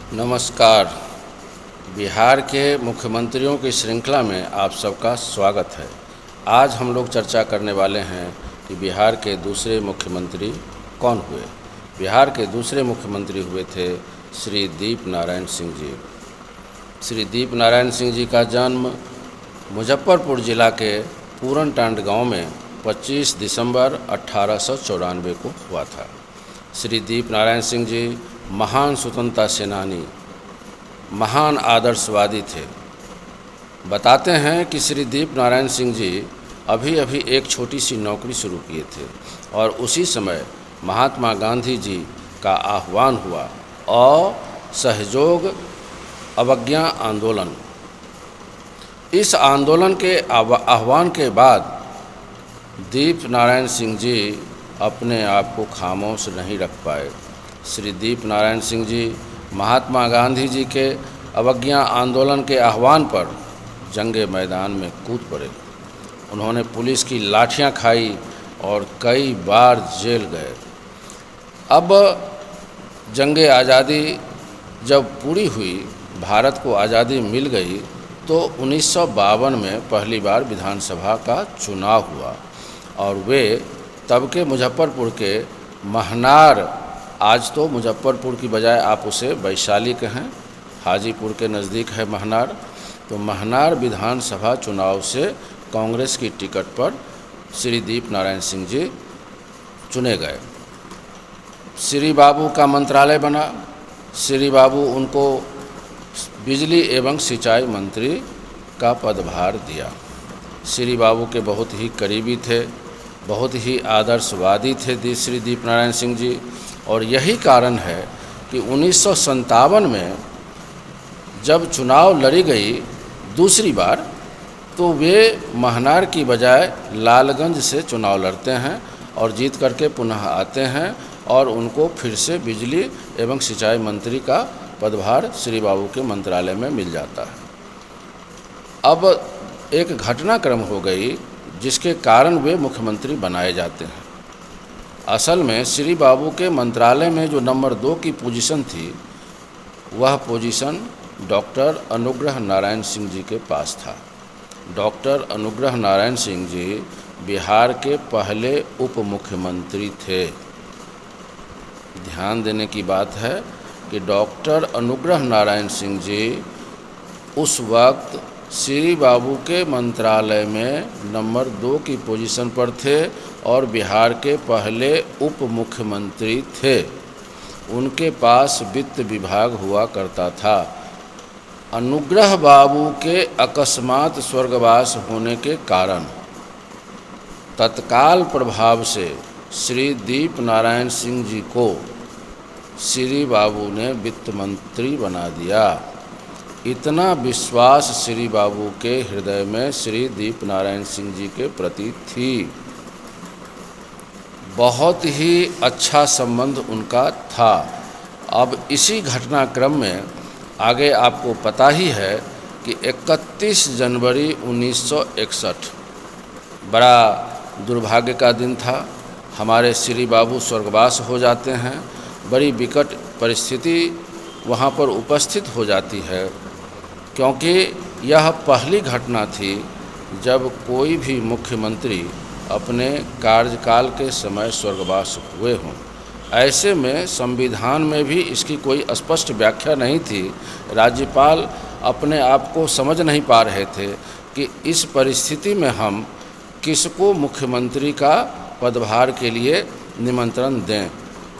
नमस्कार। बिहार के मुख्यमंत्रियों की श्रृंखला में आप सबका स्वागत है। आज हम लोग चर्चा करने वाले हैं कि बिहार के दूसरे मुख्यमंत्री कौन हुए। बिहार के दूसरे मुख्यमंत्री हुए थे श्री दीप नारायण सिंह जी। श्री दीप नारायण सिंह जी का जन्म मुजफ्फरपुर जिला के पूरनटांड गांव में 25 दिसंबर 1894 को हुआ था। श्री दीप नारायण सिंह जी महान स्वतंत्रता सेनानी, महान आदर्शवादी थे। बताते हैं कि श्री दीप नारायण सिंह जी अभी अभी एक छोटी सी नौकरी शुरू किए थे और उसी समय महात्मा गांधी जी का आह्वान हुआ और सहयोग अवज्ञा आंदोलन। इस आंदोलन के आह्वान के बाद दीप नारायण सिंह जी अपने आप को खामोश नहीं रख पाए। श्री दीप नारायण सिंह जी महात्मा गांधी जी के अवज्ञा आंदोलन के आह्वान पर जंगे मैदान में कूद पड़े। उन्होंने पुलिस की लाठियां खाई और कई बार जेल गए। अब जंगे आज़ादी जब पूरी हुई, भारत को आज़ादी मिल गई, तो 1952 में पहली बार विधानसभा का चुनाव हुआ और वे तब के मुजफ्फरपुर के महनार, आज तो मुजफ्फरपुर की बजाय आप उसे वैशाली कहें, हाजीपुर के नज़दीक है महनार, तो महनार विधानसभा चुनाव से कांग्रेस की टिकट पर श्री दीप नारायण सिंह जी चुने गए। श्री बाबू का मंत्रालय बना। श्री बाबू उनको बिजली एवं सिंचाई मंत्री का पदभार दिया। श्री बाबू के बहुत ही करीबी थे, बहुत ही आदर्शवादी थे श्री दीप नारायण सिंह जी। और यही कारण है कि 1957 में जब चुनाव लड़ी गई दूसरी बार, तो वे महनार की बजाय लालगंज से चुनाव लड़ते हैं और जीत करके पुनः आते हैं और उनको फिर से बिजली एवं सिंचाई मंत्री का पदभार श्री बाबू के मंत्रालय में मिल जाता है। अब एक घटनाक्रम हो गई जिसके कारण वे मुख्यमंत्री बनाए जाते हैं। असल में श्री बाबू के मंत्रालय में जो नंबर 2 की पोजीशन थी, वह पोजीशन डॉक्टर अनुग्रह नारायण सिंह जी के पास था। डॉक्टर अनुग्रह नारायण सिंह जी बिहार के पहले उप मुख्यमंत्री थे। ध्यान देने की बात है कि डॉक्टर अनुग्रह नारायण सिंह जी उस वक्त श्री बाबू के मंत्रालय में नंबर 2 की पोजीशन पर थे और बिहार के पहले उप मुख्यमंत्री थे। उनके पास वित्त विभाग हुआ करता था। अनुग्रह बाबू के अकस्मात स्वर्गवास होने के कारण तत्काल प्रभाव से श्री दीप नारायण सिंह जी को श्री बाबू ने वित्त मंत्री बना दिया। इतना विश्वास श्री बाबू के हृदय में श्री दीप नारायण सिंह जी के प्रति थी। बहुत ही अच्छा संबंध उनका था। अब इसी घटनाक्रम में आगे आपको पता ही है कि 31 जनवरी 1961 बड़ा दुर्भाग्य का दिन था। हमारे श्री बाबू स्वर्गवास हो जाते हैं। बड़ी विकट परिस्थिति वहाँ पर उपस्थित हो जाती है, क्योंकि यह पहली घटना थी जब कोई भी मुख्यमंत्री अपने कार्यकाल के समय स्वर्गवास हुए हों। ऐसे में संविधान में भी इसकी कोई स्पष्ट व्याख्या नहीं थी। राज्यपाल अपने आप को समझ नहीं पा रहे थे कि इस परिस्थिति में हम किसको मुख्यमंत्री का पदभार के लिए निमंत्रण दें,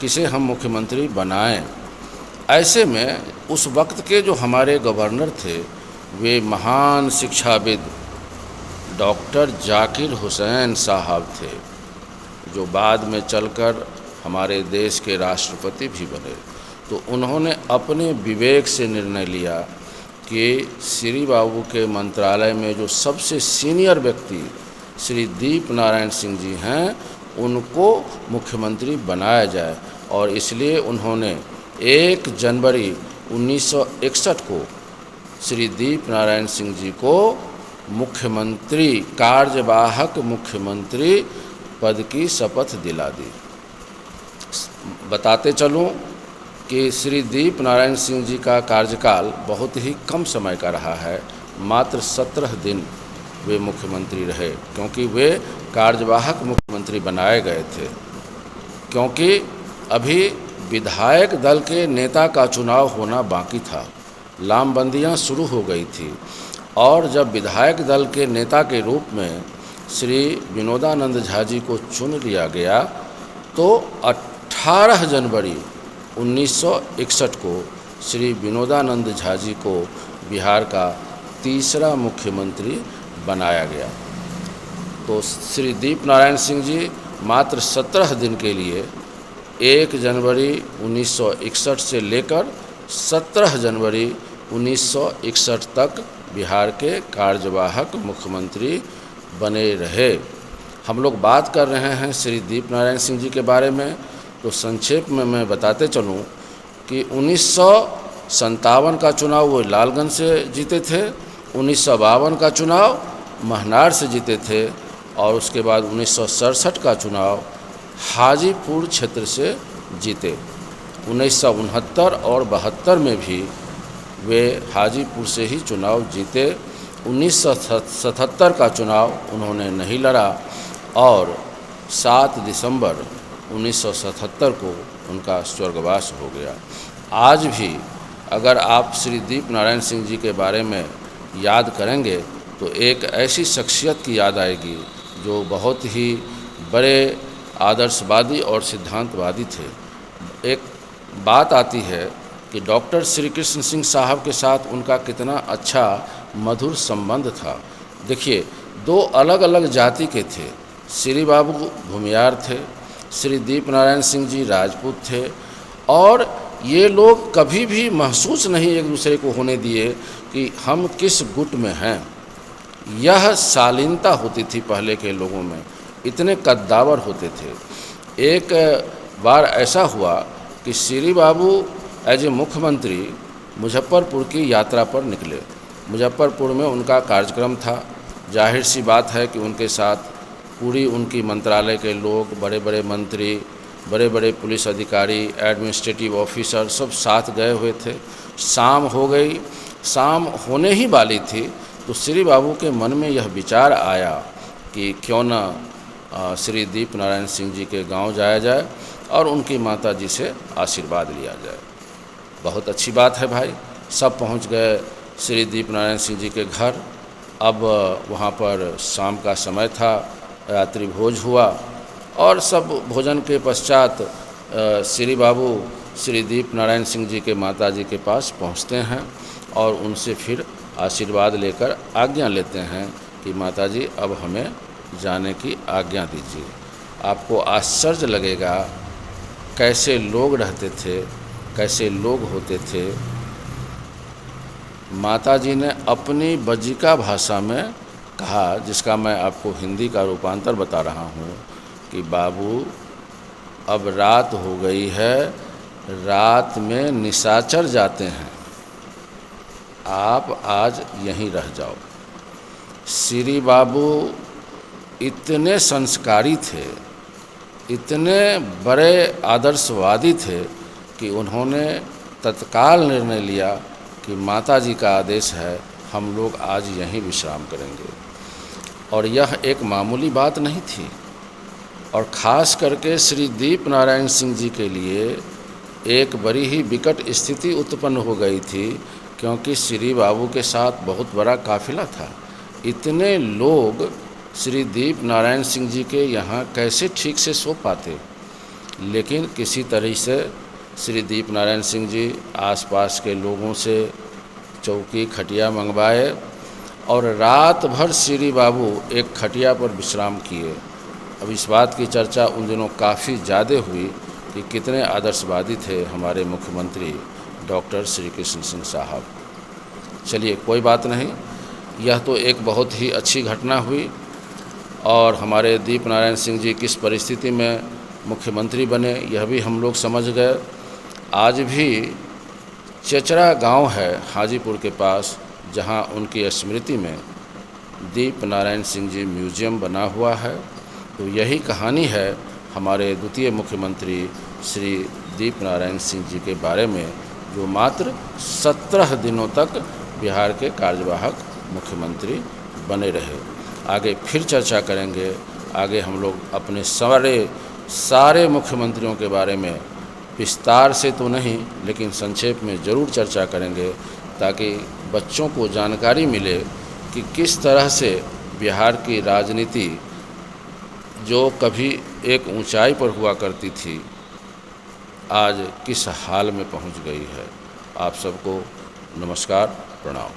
किसे हम मुख्यमंत्री बनाएं। ऐसे में उस वक्त के जो हमारे गवर्नर थे, वे महान शिक्षाविद डॉक्टर जाकिर हुसैन साहब थे, जो बाद में चलकर हमारे देश के राष्ट्रपति भी बने। तो उन्होंने अपने विवेक से निर्णय लिया कि श्री बाबू के मंत्रालय में जो सबसे सीनियर व्यक्ति श्री दीप नारायण सिंह जी हैं, उनको मुख्यमंत्री बनाया जाए। और इसलिए उन्होंने 1 जनवरी 1961 को श्री दीप नारायण सिंह जी को मुख्यमंत्री, कार्यवाहक मुख्यमंत्री पद की शपथ दिला दी। बताते चलूं कि श्री दीप नारायण सिंह जी का कार्यकाल बहुत ही कम समय का रहा है। मात्र 17 दिन वे मुख्यमंत्री रहे, क्योंकि वे कार्यवाहक मुख्यमंत्री बनाए गए थे। क्योंकि अभी विधायक दल के नेता का चुनाव होना बाकी था, लामबंदियां शुरू हो गई थी, और जब विधायक दल के नेता के रूप में श्री विनोदानंद झा जी को चुन लिया गया तो 18 जनवरी 1961 को श्री विनोदानंद झा जी को बिहार का तीसरा मुख्यमंत्री बनाया गया। तो श्री दीप नारायण सिंह जी मात्र 17 दिन के लिए 1 जनवरी 1961 से लेकर 17 जनवरी 1961 तक बिहार के कार्यवाहक मुख्यमंत्री बने रहे। हम लोग बात कर रहे हैं श्री दीप नारायण सिंह जी के बारे में, तो संक्षेप में मैं बताते चलूं कि 1957 का चुनाव वो लालगंज से जीते थे, 1952 का चुनाव महनार से जीते थे, और उसके बाद 1967 का चुनाव हाजीपुर क्षेत्र से जीते। 1969 और 72 में भी वे हाजीपुर से ही चुनाव जीते। 1977 का चुनाव उन्होंने नहीं लड़ा और 7 दिसंबर 1977 को उनका स्वर्गवास हो गया। आज भी अगर आप श्री दीप नारायण सिंह जी के बारे में याद करेंगे तो एक ऐसी शख्सियत की याद आएगी जो बहुत ही बड़े आदर्शवादी और सिद्धांतवादी थे। एक बात आती है कि डॉक्टर श्री कृष्ण सिंह साहब के साथ उनका कितना अच्छा मधुर संबंध था। देखिए, 2 अलग अलग जाति के थे। श्री बाबू भूमियार थे, श्री दीप नारायण सिंह जी राजपूत थे, और ये लोग कभी भी महसूस नहीं एक दूसरे को होने दिए कि हम किस गुट में हैं। यह शालीनता होती थी पहले के लोगों में, इतने कद्दावर होते थे। एक बार ऐसा हुआ कि श्री बाबू एज ए मुख्यमंत्री मुजफ्फरपुर की यात्रा पर निकले। मुजफ्फरपुर में उनका कार्यक्रम था। जाहिर सी बात है कि उनके साथ पूरी उनकी मंत्रालय के लोग, बड़े बड़े मंत्री, बड़े बड़े पुलिस अधिकारी, एडमिनिस्ट्रेटिव ऑफिसर सब साथ गए हुए थे। शाम हो गई, शाम होने ही वाली थी तो श्री बाबू के मन में यह विचार आया कि क्यों न श्री दीप नारायण सिंह जी के गांव जाया जाए और उनकी माता जी से आशीर्वाद लिया जाए। बहुत अच्छी बात है भाई। सब पहुंच गए श्री दीप नारायण सिंह जी के घर। अब वहां पर शाम का समय था, रात्रि भोज हुआ, और सब भोजन के पश्चात श्री बाबू श्री दीप नारायण सिंह जी के माता जी के पास पहुंचते हैं और उनसे फिर आशीर्वाद लेकर आज्ञा लेते हैं कि माताजी अब हमें जाने की आज्ञा दीजिए। आपको आश्चर्य लगेगा कैसे लोग रहते थे, कैसे लोग होते थे। माताजी ने अपनी बज्जिका भाषा में कहा, जिसका मैं आपको हिंदी का रूपांतर बता रहा हूँ, कि बाबू अब रात हो गई है, रात में निशाचर जाते हैं, आप आज यहीं रह जाओ। श्री बाबू इतने संस्कारी थे, इतने बड़े आदर्शवादी थे कि उन्होंने तत्काल निर्णय लिया कि माताजी का आदेश है, हम लोग आज यहीं विश्राम करेंगे। और यह एक मामूली बात नहीं थी, और ख़ास करके श्री दीप नारायण सिंह जी के लिए एक बड़ी ही विकट स्थिति उत्पन्न हो गई थी, क्योंकि श्री बाबू के साथ बहुत बड़ा काफिला था। इतने लोग श्री दीप नारायण सिंह जी के यहाँ कैसे ठीक से सो पाते, लेकिन किसी तरह से श्री दीप नारायण सिंह जी आसपास के लोगों से चौकी खटिया मंगवाए और रात भर श्री बाबू एक खटिया पर विश्राम किए। अब इस बात की चर्चा उन दिनों काफ़ी ज़्यादा हुई कि कितने आदर्शवादी थे हमारे मुख्यमंत्री डॉक्टर श्री कृष्ण सिंह साहब। चलिए, कोई बात नहीं, यह तो एक बहुत ही अच्छी घटना हुई, और हमारे दीप नारायण सिंह जी किस परिस्थिति में मुख्यमंत्री बने यह भी हम लोग समझ गए। आज भी चेचरा गांव है हाजीपुर के पास, जहां उनकी स्मृति में दीप नारायण सिंह जी म्यूजियम बना हुआ है। तो यही कहानी है हमारे द्वितीय मुख्यमंत्री श्री जगदीप नारायण सिंह जी के बारे में, जो मात्र 17 दिनों तक बिहार के कार्यवाहक मुख्यमंत्री बने रहे। आगे फिर चर्चा करेंगे। आगे हम लोग अपने सारे मुख्यमंत्रियों के बारे में विस्तार से तो नहीं, लेकिन संक्षेप में ज़रूर चर्चा करेंगे, ताकि बच्चों को जानकारी मिले कि किस तरह से बिहार की राजनीति, जो कभी एक ऊंचाई पर हुआ करती थी, आज किस हाल में पहुंच गई है। आप सबको नमस्कार, प्रणाम।